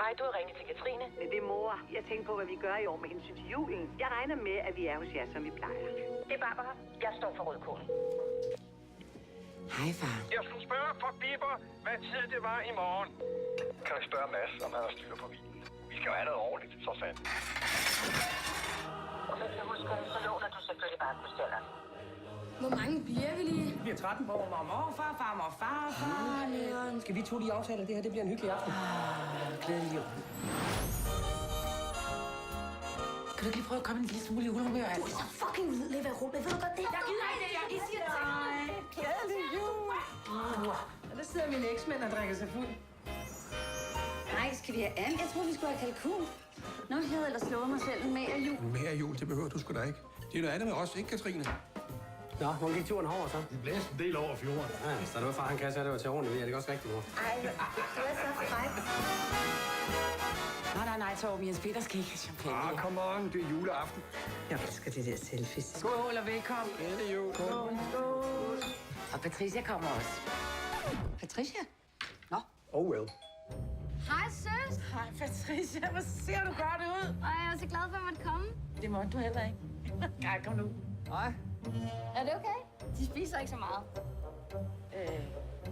Hej, du har ringet til Katrine. Det er mor. Jeg tænker på, hvad vi gør i år med hensyn til julen. Jeg regner med, at vi er hos jer, som vi plejer. Det er Barbara. Jeg står for rødkålen. Hej, far. Jeg skulle spørge for Bipper, hvad tid det var i morgen. Kan jeg spørge Mads, om han har styr på bilen? Vi skal jo have noget ordentligt, så sandt. Og hvis du husker, så låner du selvfølgelig bare bestiller. Hvor mange bliver vi lige? Vi bliver 13 på mormor, farfar. Leon. Skal vi to lige aftale, at det her det bliver en hyggelig aften? Glædelig jul. Kan du ikke lige prøve at komme en lille smule i julehumør? Du er så fucking lidelig ved rum. Ved du godt det? Jeg gider ikke det, jeg siger det til dig. Glædelig jul. Og der sidder mine eksmænd og drikker sig fuld. Nej, skal vi have and? Jeg troede, vi skulle have kalkun. Nå, jeg havde ellers lovet mig selv en mager jul. Mere jul, det behøver du sgu da ikke. Det er noget andet med os, ikke, Katrine? Nå, hvor gik turen hård, så? Det blæste en del over fjorden. Ja, så det var far, han kan sige, at det var til ordentligt. Er det også rigtigt, mor? Ej, du er så fræk. Nej, Torben. Jens Peter skal ikke have champagne. Come on, det er juleaften. Jeg elsker de der selfies. Skål og velkommen. Glædelig jul. Skål. Og Patricia kommer også. Patricia? Nå. Oh well. Hej, søs. Hej, Patricia. Hvor ser du godt ud? Og jeg er så glad for, at jeg måtte komme. Det måtte du heller ikke. Nej, kom nu. Hej. Er det okay? De spiser ikke så meget.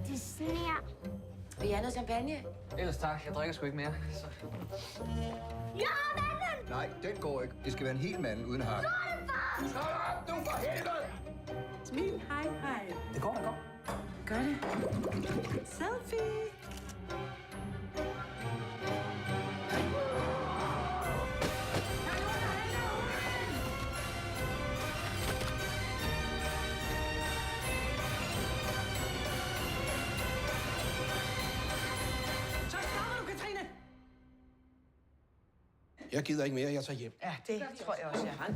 De sner. Vil I have noget champagne? Ellers tak. Jeg drikker sgu ikke mere. Så. Ja, manden! Nej, den går ikke. Det skal være en hel mand uden hak. Hold op, du for helvede! Smil. Hej. Det går, det går. Gør det. Selfie. Så stopper du, Katrine. Jeg gider ikke mere, jeg tager hjem. Ja, det tror jeg også, jeg har.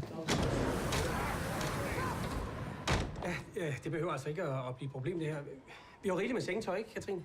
Ja, det behøver altså ikke at blive et problem, det her. Vi har rigeligt med sengetøj, ikke, Katrine?